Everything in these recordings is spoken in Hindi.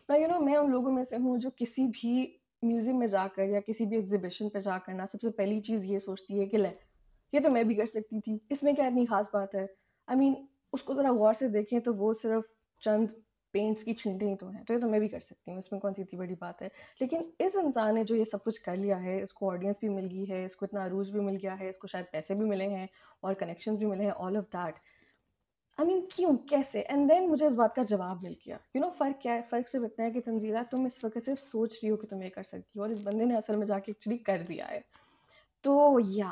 मैं उन लोगों में से हूँ जो किसी भी म्यूज़ियम में जाकर या किसी भी एग्ज़िबिशन पे जाकर ना सबसे पहली चीज़ ये सोचती है कि ले, ये तो मैं भी कर सकती थी, इसमें क्या इतनी ख़ास बात है? आई मीन उसको ज़रा गौर से देखें तो वो सिर्फ़ चंद पेंट्स की छींटे ही तो हैं, तो ये तो मैं भी कर सकती हूँ, इसमें कौन-सी इतनी बड़ी बात है? लेकिन इस इंसान ने जो ये सब कुछ कर लिया है, इसको ऑडियंस भी मिल गई है, इसको इतना अरूज भी मिल गया है, इसको शायद पैसे भी मिले हैं और कनेक्शंस भी मिले हैं, all of that. I mean क्यों? कैसे? एंड देन मुझे इस बात का जवाब मिल गया। फ़र्क क्या है? फ़र्क सिर्फ़ इतना है कि तंज़ीला तुम इस वक़्त सिर्फ़ सोच रही हो कि तुम ये कर सकती हो और इस बंदे ने असल में जाके एक्चुअली कर दिया है। तो या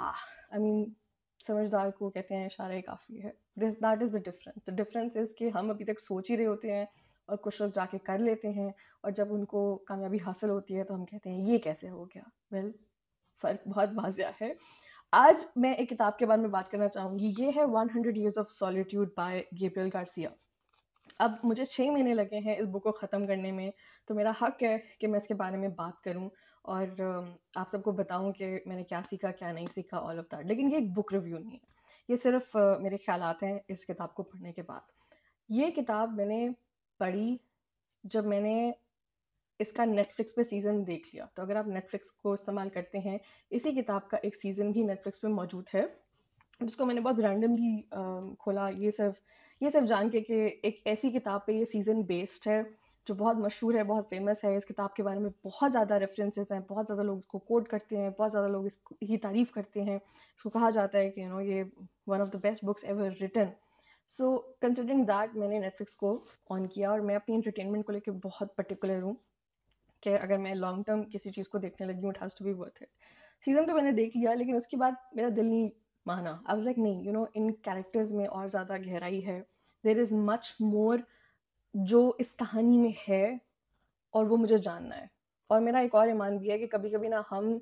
आई मीन समझदार को कहते हैं इशारा ही काफ़ी है। This that is the difference is कि हम अभी तक सोच ही रहे होते हैं और कुछ लोग जाके कर लेते हैं और जब उनको कामयाबी हासिल होती है तो हम कहते हैं ये कैसे हो गया? वेल फ़र्क बहुत वाज़िया है। आज मैं एक किताब के बारे में बात करना चाहूँगी। ये है 100 years of solitude by Gabriel Garcia. अब मुझे 6 महीने लगे हैं इस बुक को ख़त्म करने में, तो मेरा हक़ है कि मैं इसके बारे में बात करूँ और आप सबको बताऊँ कि मैंने क्या सीखा, क्या नहीं सीखा, ऑल ऑफ़ दैट। लेकिन ये एक बुक रिव्यू नहीं है, ये सिर्फ़ मेरे ख़्यालात हैं इस किताब को पढ़ने के बाद। ये किताब मैंने पढ़ी जब मैंने इसका नेटफ्लिक्स पे सीज़न देख लिया। तो अगर आप नेटफ्लिक्स को इस्तेमाल करते हैं, इसी किताब का एक सीज़न भी नेटफ्लिक्स पे मौजूद है, जिसको मैंने बहुत रैंडमली खोला ये सिर्फ़ जान के कि एक ऐसी किताब पे ये सीज़न बेस्ड है, जो बहुत मशहूर है, बहुत फ़ेमस है। इस किताब के बारे में बहुत ज़्यादा रेफ़रेंसेस हैं, बहुत ज़्यादा लोग इसको कोट करते हैं, बहुत ज़्यादा लोग इसकी तारीफ़ करते हैं। इसको कहा जाता है कि ये one of the best books ever written. So considering that मैंने नेटफ्लिक्स को ऑन किया और मैं अपनी एंटरटेनमेंट को लेके बहुत पर्टिकुलर हूँ कि अगर मैं लॉन्ग टर्म किसी चीज़ को देखने लगी हूँ, it has to be worth it. Season तो मैंने देख लिया लेकिन उसके बाद मेरा दिल नहीं माना। आई वाज़ लाइक नहीं, इन कैरेक्टर्स में और ज़्यादा गहराई है। देयर इज़ मच मोर जो इस कहानी में है और वो मुझे जानना है। और मेरा एक और ईमान भी है कि कभी-कभी ना हम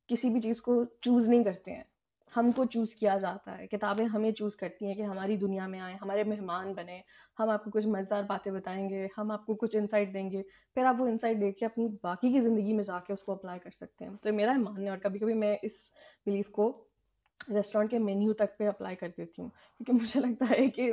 किसी भी चीज़ को चूज़ नहीं करते हैं, हमको चूज़ किया जाता है। किताबें हमें चूज़ करती हैं कि हमारी दुनिया में आएँ, हमारे मेहमान बनें, हम आपको कुछ मज़ेदार बातें बताएँगे, हम आपको कुछ इनसाइट देंगे, फिर आप वो इनसाइट लेके अपनी बाकी की ज़िंदगी में जाके उसको अप्लाई कर सकते हैं। तो ये मेरा मानना है और कभी-कभी मैं इस बिलीफ को रेस्टोरेंट के मेन्यू तक पे अप्लाई कर देती हूँ। क्योंकि मुझे लगता है कि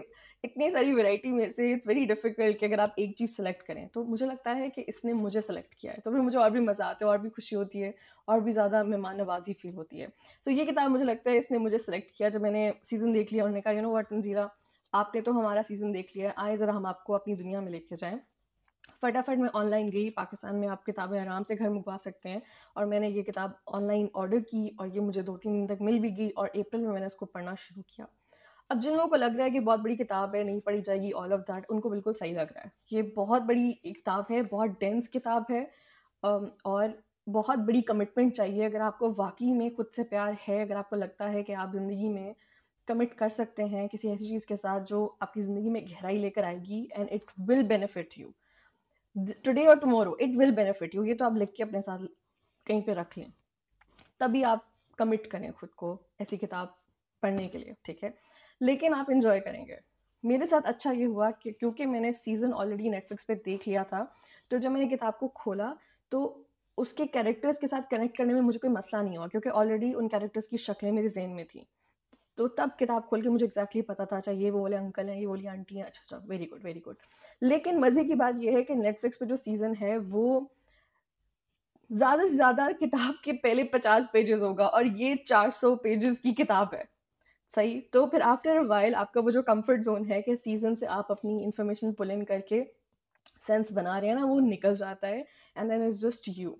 इतनी सारी वैरायटी में से इट्स वेरी डिफ़िकल्ट कि अगर आप एक चीज़ सेलेक्ट करें, तो मुझे लगता है कि इसने मुझे सेलेक्ट किया है। तो फिर मुझे और भी मज़ा आता है और भी खुशी होती है और भी ज़्यादा मेहमान-नवाज़ी फ़ील होती है। सो ये किताब मुझे लगता है इसने मुझे सेलेक्ट किया जब मैंने सीज़न देख लिया, उन्होंने कहा यू नो व्हाट तंज़ीला, आपने तो हमारा सीज़न देख लिया है, आएँ ज़रा हम आपको अपनी दुनिया में लेके जाएँ। फटाफट मैं ऑनलाइन गई, पाकिस्तान में आप किताबें आराम से घर मँगवा सकते हैं और मैंने ये किताब ऑनलाइन ऑर्डर की और ये मुझे 2-3 दिन तक मिल भी गई और अप्रैल में मैंने इसको पढ़ना शुरू किया। अब जिन लोगों को लग रहा है कि बहुत बड़ी किताब है, नहीं पढ़ी जाएगी, ऑल ऑफ दैट, उनको बिल्कुल सही लग रहा है। ये बहुत बड़ी एक किताब है, बहुत डेंस किताब है और बहुत बड़ी कमिटमेंट चाहिए अगर आपको वाक़ई में खुद से प्यार है, अगर आपको लगता है कि आप ज़िंदगी में कमिट कर सकते हैं किसी ऐसी चीज़ के साथ जो आपकी ज़िंदगी में गहराई लेकर आएगी and it will benefit you. Today और tomorrow it will benefit you, ये तो आप लिख के अपने साथ कहीं पे रख लें, तभी आप कमिट करें खुद को ऐसी किताब पढ़ने के लिए, ठीक है? लेकिन आप एन्जॉय करेंगे। मेरे साथ अच्छा ये हुआ कि क्योंकि मैंने सीज़न ऑलरेडी नेटफ्लिक्स पे देख लिया था, तो जब मैंने किताब को खोला, तो उसके कैरेक्टर्स के साथ कनेक्ट करने में मुझे कोई मसला नहीं हुआ क्योंकि ऑलरेडी उन कैरेक्टर्स की शक्लें मेरे ज़हन में थी। तो तब किताब खोल के मुझे एग्ज़ैक्टली पता था, अच्छा ये वो वाले अंकल हैं, ये वो वाली आंटी हैं, अच्छा, अच्छा, वेरी गुड, वेरी गुड। लेकिन मज़े की बात ये है कि नेटफ्लिक्स पे जो सीज़न है, वो ज़्यादा से ज़्यादा किताब के पहले 50 पेजेज़ होगा और ये 400 पेजेज़ की किताब है, सही? तो फिर आफ्टर अ व्हाइल आपका वो जो कम्फर्ट ज़ोन है कि सीज़न से आप अपनी इन्फॉर्मेशन पुल इन करके सेंस बना रहे हैं ना, वो निकल जाता है and then it's just you.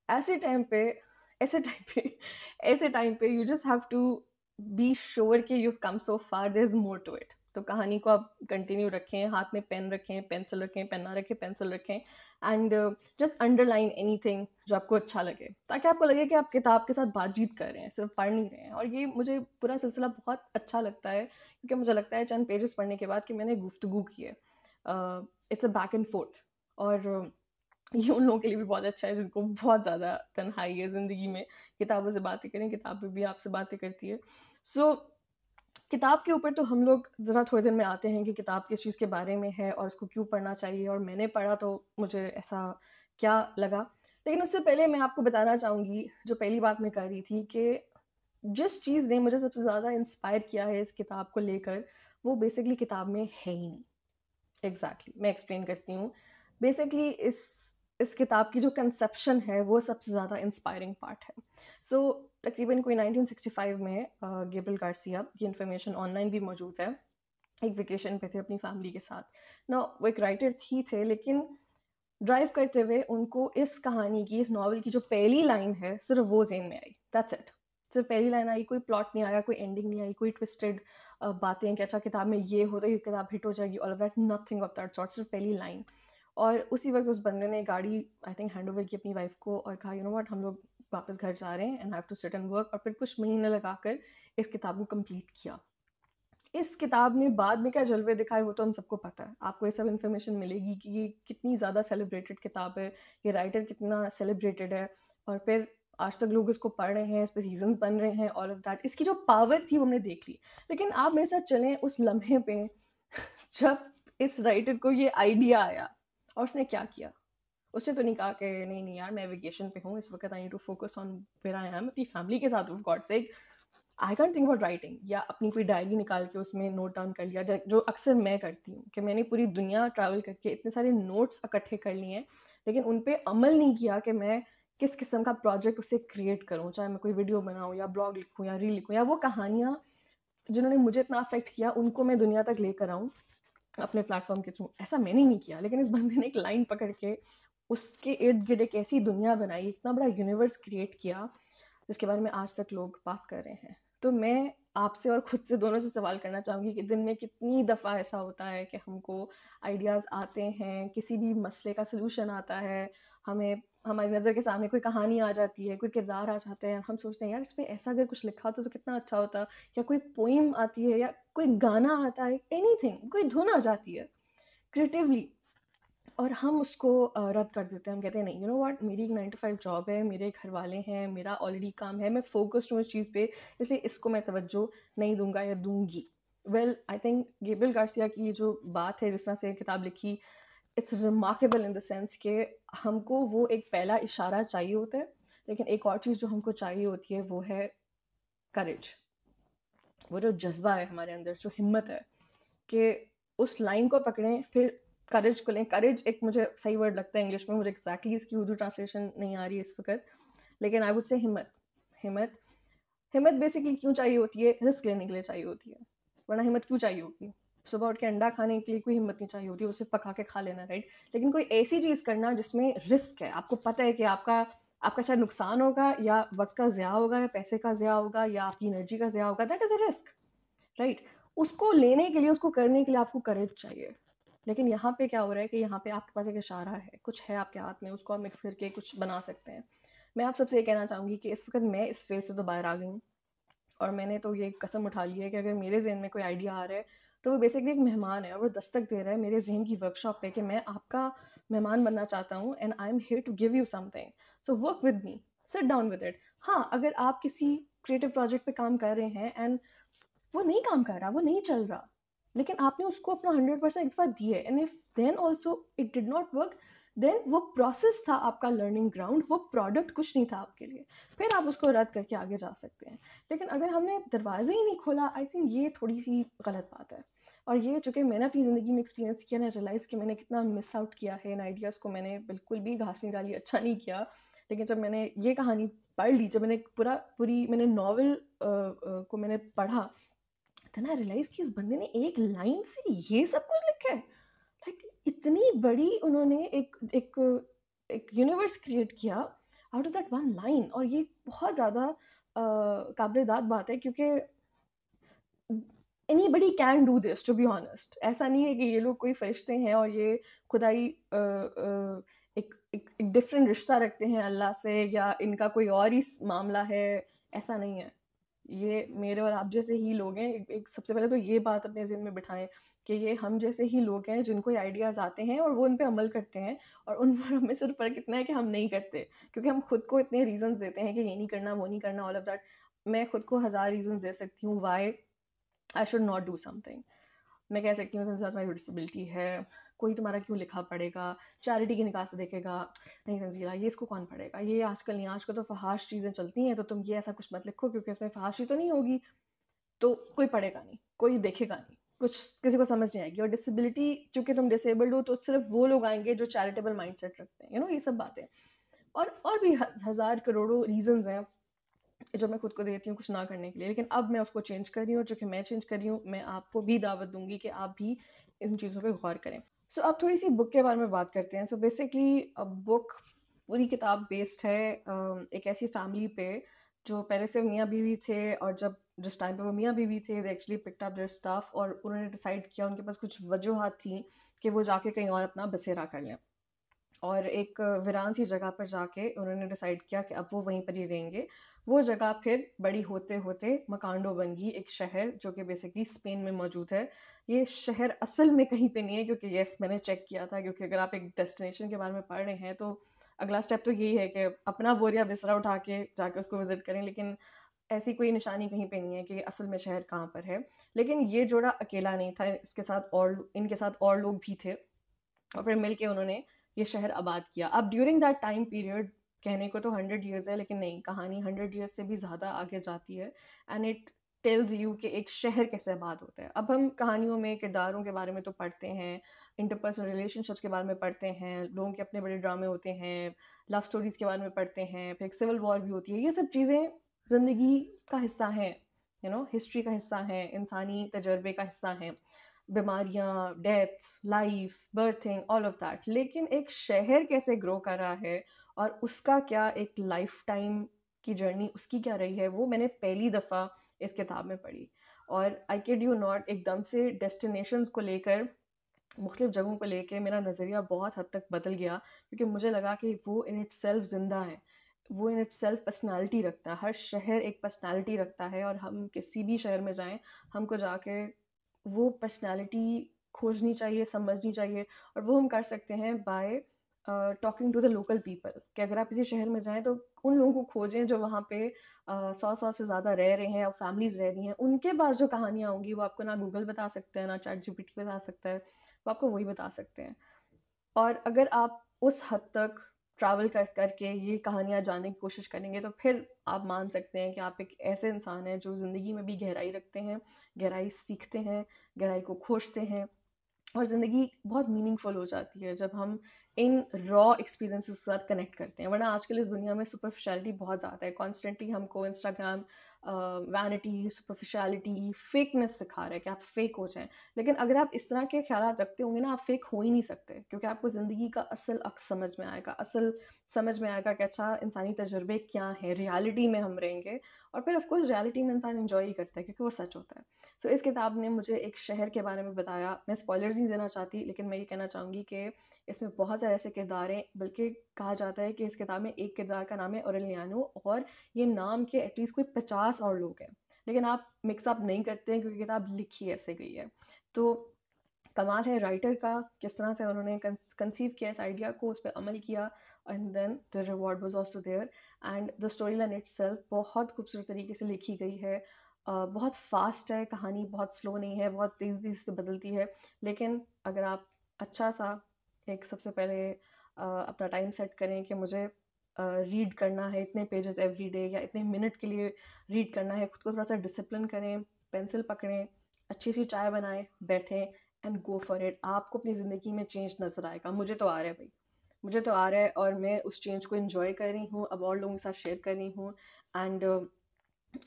ऐसे टाइम पे ऐसे टाइम पे ऐसे टाइम पे you just have to be sure कि you have come so far, there is more to it. तो कहानी को आप कंटिन्यू रखें, हाथ में पेन रखें, पेंसिल रखें, पेन ना रखें, पेंसिल रखें एंड जस्ट अंडरलाइन एनीथिंग जो आपको अच्छा लगे, ताकि आपको लगे कि आप किताब के साथ बातचीत कर रहे हैं, सिर्फ पढ़ नहीं रहे हैं। और ये मुझे पूरा सिलसिला बहुत अच्छा लगता है क्योंकि मुझे लगता है चंद पेजेस पढ़ने के बाद कि मैंने गुफ्तगू की है। It's a back and fourth और ये उन लोगों के लिए भी बहुत अच्छा है जिनको बहुत ज़्यादा तन्हाई है ज़िंदगी में, किताबों से बातें करें, किताबें भी आपसे बातें करती है। सो किताब के ऊपर तो हम लोग ज़रा थोड़ी देर में आते हैं कि किताब किस चीज़ के बारे में है और उसको क्यों पढ़ना चाहिए और मैंने पढ़ा तो मुझे ऐसा क्या लगा। लेकिन उससे पहले मैं आपको बताना चाहूँगी, जो पहली बात मैं कर रही थी कि जिस चीज़ ने मुझे सबसे ज़्यादा इंस्पायर किया है इस किताब को लेकर, वो बेसिकली किताब में है ही नहीं। एग्ज़ैक्टली, मैं एक्सप्लेन करती हूँ। बेसिकली इस किताब की जो कंसेप्शन है वो सबसे ज़्यादा इंस्पायरिंग पार्ट है। सो तकरीबन कोई 1965 में गेब्रियल गार्सिया, ये इन्फॉर्मेशन ऑनलाइन भी मौजूद है, एक वेकेशन पे थे अपनी फैमिली के साथ ना। वो एक राइटर ही थे, लेकिन ड्राइव करते हुए उनको इस कहानी की, इस नॉवल की जो पहली लाइन है सिर्फ वो जेन में आई, दैट्स इट। सिर्फ पहली लाइन आई, कोई प्लॉट नहीं आया, कोई एंडिंग नहीं आई, कोई ट्विस्टेड बातें कि अच्छा किताब में ये हो तो ये किताब हिट हो जाएगी, all of that, nothing of that sort, सिर्फ पहली लाइन। और उसी वक्त उस बंदे ने गाड़ी आई थिंक हैंड ओवर की अपनी वाइफ को और कहा यू नो व्हाट, हम लोग वापस घर जा रहे हैं and have to sit and work, और फिर कुछ महीने लगाकर इस किताब को कंप्लीट किया। इस किताब ने बाद में क्या जलवे दिखाए वो तो हम सबको पता है, आपको ये सब इन्फॉर्मेशन मिलेगी कि ये कितनी ज़्यादा सेलिब्रेटेड किताब है, ये राइटर कितना सेलिब्रेटेड है, और फिर आज तक लोग इसको पढ़ रहे हैं, इस पर सीजन्स बन रहे हैं, ऑल ऑफ दैट। इसकी जो पावर थी वो हमने देख ली। लेकिन आप मेरे साथ चलें उस लम्हे पे जब इस राइटर को ये आइडिया आया, और उसने क्या किया। उसने तो नहीं कहा कि नहीं नहीं यार मैं वेकेशन पे हूँ इस वक्त, I need to focus on where I am, अपनी फैमिली के साथ, of God sake I can't think about writing, या अपनी कोई डायरी निकाल के उसमें नोट डाउन कर लिया, जो अक्सर मैं करती हूँ कि मैंने पूरी दुनिया ट्रैवल करके इतने सारे नोट्स इकट्ठे कर लिए हैं, लेकिन उन पर अमल नहीं किया कि मैं किस किस्म का प्रोजेक्ट उसे क्रिएट करूँ, चाहे मैं कोई वीडियो बनाऊँ या ब्लॉग लिखूँ या रील लिखूँ, या वो कहानियाँ जिन्होंने मुझे इतना अफेक्ट किया उनको मैं दुनिया तक लेकर आऊँ अपने प्लेटफॉर्म के थ्रू। ऐसा मैंने नहीं किया, लेकिन इस बंदे ने एक लाइन पकड़ के उसके इर्द गिर्द एक ऐसी दुनिया बनाई, इतना बड़ा यूनिवर्स क्रिएट किया जिसके बारे में आज तक लोग बात कर रहे हैं। तो मैं आपसे और खुद से, दोनों से सवाल करना चाहूँगी कि दिन में कितनी दफ़ा ऐसा होता है कि हमको आइडियाज़ आते हैं, किसी भी मसले का सलूशन आता है, हमें हमारी नज़र के सामने कोई कहानी आ जाती है, कोई किरदार आ जाते हैं, हम सोचते हैं यार इस पर ऐसा अगर कुछ लिखा होता तो कितना अच्छा होता, या कोई पोइम आती है या कोई गाना आता है, एनीथिंग, कोई धुन आ जाती है क्रिएटिवली, और हम उसको रद्द कर देते हैं। हम कहते हैं नहीं, यू नो व्हाट, मेरी एक 9 to 5 जॉब है, मेरे घर वाले हैं, मेरा ऑलरेडी काम है, मैं फोकस्ड हूँ इस चीज़ पे, इसलिए इसको मैं तवज्जो नहीं दूंगा या दूंगी। Well I think Gabriel Garcia की ये जो बात है, जिस तरह से किताब लिखी, it's remarkable in the sense कि हमको वो एक पहला इशारा चाहिए होता है, लेकिन एक और चीज़ जो हमको चाहिए होती है वो है करेज, वो जो जज्बा है हमारे अंदर, जो हिम्मत है कि उस लाइन को पकड़ें, फिर करेज को लें। करेज एक मुझे सही वर्ड लगता है इंग्लिश में, मुझे एक्जैक्टली इसकी उर्दू ट्रांसलेशन नहीं आ रही है इस वक्त, लेकिन आई वुड से हिम्मत। हिम्मत हिम्मत बेसिकली क्यों चाहिए होती है? रिस्क लेने के लिए चाहिए होती है, वरना हिम्मत क्यों चाहिए होगी? सुबह उठ के अंडा खाने के लिए कोई हिम्मत नहीं चाहिए होती, उसे पका के खा लेना, राइट? लेकिन कोई ऐसी चीज़ करना जिसमें रिस्क है, आपको पता है कि आपका आपका शायद नुकसान होगा, या वक्त का ज़्या होगा, या पैसे का ज़्या होगा, या आपकी एनर्जी का ज़्या होगा, that is a risk, right? उसको लेने के लिए, उसको करने के लिए आपको करेज चाहिए। लेकिन यहाँ पे क्या हो रहा है कि यहाँ पे आपके पास एक इशारा है, कुछ है आपके हाथ में, उसको आप मिक्स करके कुछ बना सकते हैं। मैं आप सबसे ये कहना चाहूँगी कि इस वक्त मैं इस फेज़ से तो बाहर आ गई हूँ, और मैंने तो ये कसम उठा ली है कि अगर मेरे ज़हन में कोई आइडिया आ रहा है तो वो बेसिकली एक मेहमान है, और वो दस्तक दे रहा है मेरे ज़हन की वर्कशॉप पे कि मैं आपका मेहमान बनना चाहता हूँ, and I am here to give you something, so work with me, sit down with it. हाँ, अगर आप किसी क्रिएटिव प्रोजेक्ट पे काम कर रहे हैं एंड वो नहीं काम कर रहा, वो नहीं चल रहा, लेकिन आपने उसको अपना 100% एक बार दिए, and if then also it did not work, then वो प्रोसेस था आपका लर्निंग ग्राउंड, वो प्रोडक्ट कुछ नहीं था आपके लिए, फिर आप उसको रद्द करके आगे जा सकते हैं। लेकिन अगर हमने दरवाजे ही नहीं खोला, आई थिंक ये थोड़ी सी गलत बात है। और ये चूँकि मैंने अपनी ज़िंदगी में एक्सपीरियंस किया, मैंने रियलाइज़ कि मैंने कितना मिस आउट किया है इन आइडियाज़ को, मैंने बिल्कुल भी घास नहीं डाली, अच्छा नहीं किया। लेकिन जब मैंने ये कहानी पढ़ ली, जब मैंने पूरी मैंने नॉवल को मैंने पढ़ा, देन आई रियलाइज कि इस बंदे ने एक लाइन से ये सब कुछ लिखा है। लाइक इतनी बड़ी उन्होंने एक एक एक यूनिवर्स क्रिएट किया out of that one line, और ये बहुत ज़्यादा काबिल-ए-दाद बात है, क्योंकि anybody can do this, to be honest. ऐसा नहीं है कि ये लोग कोई फरिश्ते हैं और ये खुदाई एक एक एक डिफरेंट रिश्ता रखते हैं अल्लाह से, या इनका कोई और ही मामला है, ऐसा नहीं है। ये मेरे और आप जैसे ही लोग हैं। एक सबसे पहले तो ये बात अपने ज़हन में बिठाएँ कि ये हम जैसे ही लोग हैं जिनको ये आइडियाज़ आते हैं और वो उन पे अमल करते हैं, और उन पर हमें सिर्फ फ़र्क इतना है कि हम नहीं करते, क्योंकि हम खुद को इतने रीज़न्स देते हैं कि ये नहीं करना, वो नहीं करना, ऑल ऑफ दैट। मैं खुद को हज़ार रीज़न्स दे सकती हूँ why I should not do something. मैं कह सकती हूँ तुमसे तुम्हारी डिसेबिलिटी है, कोई तुम्हारा क्यों लिखा पढ़ेगा, चैरिटी की निगाह से देखेगा, नहीं तंजीला ये इसको कौन पढ़ेगा, ये आजकल नहीं, आजकल तो फहाश चीज़ें चलती हैं, तो तुम ये ऐसा कुछ मत लिखो क्योंकि इसमें फहाशी तो नहीं होगी, तो कोई पढ़ेगा नहीं, कोई देखेगा नहीं। कुछ किसी को समझ नहीं आएगी। और डिसेबिलिटी, क्योंकि तुम डिसेबल्ड हो तो सिर्फ वो लोग आएंगे जो चैरिटेबल माइंडसेट रखते हैं, ये सब बातें। और भी हज़ार करोड़ों रीजंस हैं जो मैं खुद को देती हूँ कुछ ना करने के लिए, लेकिन अब मैं उसको चेंज कर रही हूँ। जो कि मैं चेंज कर रही हूँ, मैं आपको भी दावत दूंगी कि आप भी इन चीज़ों पे गौर करें। सो अब थोड़ी सी बुक के बारे में बात करते हैं। सो बेसिकली बुक, पूरी किताब बेस्ड है एक ऐसी फैमिली पे जो पहले से मियाँ बीवी थे, और जिस टाइम पे वो मियाँ बीवी थे, they actually picked up their stuff, और उन्होंने डिसाइड किया, उनके पास कुछ वजूहत थी कि वो जाके कहीं और अपना बसेरा कर लें। और एक वीरान सी जगह पर जाके उन्होंने डिसाइड किया कि अब वो वहीं पर ही रहेंगे। वो जगह फिर बड़ी होते होते मकांडो बन गई, एक शहर जो कि बेसिकली स्पेन में मौजूद है। ये शहर असल में कहीं पे नहीं है, क्योंकि यस मैंने चेक किया था, क्योंकि अगर आप एक डेस्टिनेशन के बारे में पढ़ रहे हैं तो अगला स्टेप तो यही है कि अपना बोरिया बिस्तरा उठा के जाके उसको विजिट करें, लेकिन ऐसी कोई निशानी कहीं पे नहीं है कि असल में शहर कहाँ पर है। लेकिन ये जोड़ा अकेला नहीं था, इनके साथ और लोग भी थे, और फिर मिल के उन्होंने ये शहर आबाद किया। अब ड्यूरिंग दैट टाइम पीरियड, कहने को तो 100 ईयर्स है, लेकिन नहीं, कहानी 100 ईयर्स से भी ज़्यादा आगे जाती है। एंड इट टेल्स यू कि एक शहर कैसे आबाद होता है। अब हम कहानियों में किरदारों के बारे में तो पढ़ते हैं, इंटरपर्सनल रिलेशनशिप्स के बारे में पढ़ते हैं, लोगों के अपने बड़े ड्रामे होते हैं, लव स्टोरीज़ के बारे में पढ़ते हैं, फिर एक सिविल वॉर भी होती है। ये सब चीज़ें ज़िंदगी का हिस्सा हैं, हिस्ट्री का हिस्सा हैं, इंसानी तजर्बे का हिस्सा हैं। बीमारियाँ, death, life, berthing, all of that. लेकिन एक शहर कैसे ग्रो कर रहा है और उसका क्या एक लाइफ टाइम की जर्नी उसकी क्या रही है, वो मैंने पहली दफ़ा इस किताब में पढ़ी। और आई किड यू नॉट, एकदम से डेस्टिनेशंस को लेकर, मुख्तलिफ जगहों को लेकर मेरा नज़रिया बहुत हद तक बदल गया, क्योंकि मुझे लगा कि वो इन इट सेल्फ ज़िंदा है, वो इन इट सेल्फ पर्सनैलिटी रखता है। हर शहर एक पर्सनैलिटी रखता है, और हम किसी भी शहर में जाएं, हमको जाके वो पर्सनैलिटी खोजनी चाहिए, समझनी चाहिए। और वो हम कर सकते हैं by talking to the local people, कि अगर आप किसी शहर में जाएं तो उन लोगों को खोजें जो वहाँ पे 100 से ज़्यादा रह रहे हैं और फैमिलीज़ रह रही हैं। उनके पास जो कहानियाँ होंगी वो आपको ना गूगल बता सकते हैं, ना चैट जीपीटी बता सकता है, वो आपको वही बता सकते हैं। और अगर आप उस हद तक ट्रैवल करके ये कहानियाँ जानने की कोशिश करेंगे, तो फिर आप मान सकते हैं कि आप एक ऐसे इंसान हैं जो ज़िंदगी में भी गहराई रखते हैं, गहराई सीखते हैं, गहराई को खोजते हैं। और ज़िंदगी बहुत मीनिंगफुल हो जाती है जब हम इन रॉ एक्सपीरियंसेस के साथ कनेक्ट करते हैं। वरना आजकल इस दुनिया में सुपरफिशियलिटी बहुत ज़्यादा है। कॉन्स्टेंटली हमको इंस्टाग्राम वैनिटी, सुपरफिशियलिटी, फेकनेस सिखा रहा है कि आप फेक हो जाएं। लेकिन अगर आप इस तरह के ख्यालात रखते होंगे ना, आप फेक हो ही नहीं सकते, क्योंकि आपको ज़िंदगी का असल अक्स समझ में आएगा, असल समझ में आएगा कि अच्छा इंसानी तजुर्बे क्या हैं, रियलिटी में हम रहेंगे। और फिर ऑफकोर्स रियलिटी में इंसान इन्जॉय ही करता है, क्योंकि वो सच होता है। सो इस किताब ने मुझे एक शहर के बारे में बताया। मैं स्पॉयलर्स नहीं देना चाहती, लेकिन मैं ये कहना चाहूँगी कि इसमें बहुत सारे ऐसे किरदार हैं, बल्कि कहा जाता है कि इस किताब में एक किरदार का नाम है ऑरेलियानो, और ये नाम के एटलीस्ट कोई 50 और लोग हैं, लेकिन आप मिक्सअप नहीं करते हैं, क्योंकि किताब लिखी ऐसे गई है। तो कमाल है राइटर का, किस तरह से उन्होंने कंसीव किया इस आइडिया को, उस पर अमल किया, and then the reward was also there. And the story line itself बहुत खूबसूरत तरीके से लिखी गई है। बहुत फास्ट है कहानी, बहुत स्लो नहीं है, बहुत तेज़ी तेज़ी से बदलती है। लेकिन अगर आप अच्छा सा एक सबसे पहले अपना टाइम सेट करें कि मुझे रीड करना है इतने पेजेस एवरी डे, या इतने मिनट के लिए रीड करना है, खुद को थोड़ा सा डिसिप्लिन करें, पेंसिल पकड़ें, अच्छी सी चाय बनाएं, बैठें एंड गो फॉर इट। आपको अपनी ज़िंदगी में चेंज नज़र आएगा। मुझे तो आ रहा है भाई, मुझे तो आ रहा है, और मैं उस चेंज को इन्जॉय कर रही हूँ, अब और लोगों के साथ शेयर कर रही हूँ। एंड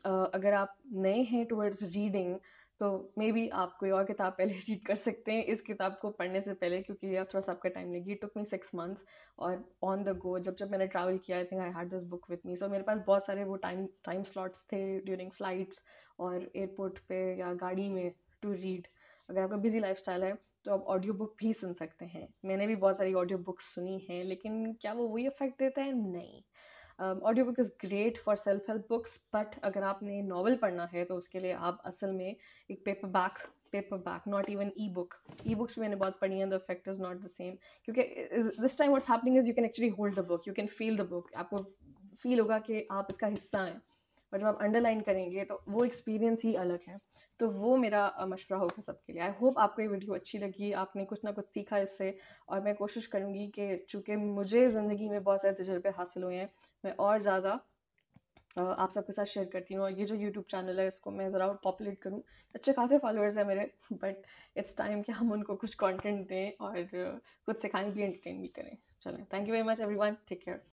अगर आप नए हैं टुवर्ड्स रीडिंग, तो मे बी आप कोई और किताब पहले रीड कर सकते हैं इस किताब को पढ़ने से पहले, क्योंकि ये थोड़ा सा आपका टाइम लेगी। इट टुक मी 6 months, और ऑन द गो जब जब मैंने ट्रैवल किया, I think I had this book with me. So मेरे पास बहुत सारे वो टाइम स्लॉट्स थे ड्यूरिंग फ्लाइट्स और एयरपोर्ट पे या गाड़ी में टू रीड। अगर आपका बिजी लाइफस्टाइल है तो आप ऑडियो बुक भी सुन सकते हैं। मैंने भी बहुत सारी ऑडियो बुक्स सुनी हैं, लेकिन क्या वो वही इफेक्ट देता है? नहीं। Audio book is great for self help books, but अगर आपने नॉवल पढ़ना है तो उसके लिए आप असल में एक paperback, not even e books भी मैंने बहुत पढ़ी हैं, the effect is not the same, क्योंकि this time what's happening is you can actually hold the book, you can feel the book, आपको फील होगा कि आप इसका हिस्सा हैं। और जब आप अंडरलाइन करेंगे तो वो एक्सपीरियंस ही अलग है। तो वो मेरा मशवरा होगा सबके लिए। आई होप आपको ये वीडियो अच्छी लगी, आपने कुछ ना कुछ सीखा इससे। और मैं कोशिश करूँगी कि चूँकि मुझे ज़िंदगी में बहुत सारे तजुर्बे हासिल हुए हैं, मैं और ज़्यादा आप सबके साथ शेयर करती हूँ, और ये जो यूट्यूब चैनल है इसको मैं ज़रा और पॉपुलेट करूँ। अच्छे खासे फॉलोअर्स हैं मेरे, बट इट्स टाइम कि हम उनको कुछ कंटेंट दें और कुछ सिखाएँ भी, एंटरटेन भी करें। चलें, thank you very much everyone, take care.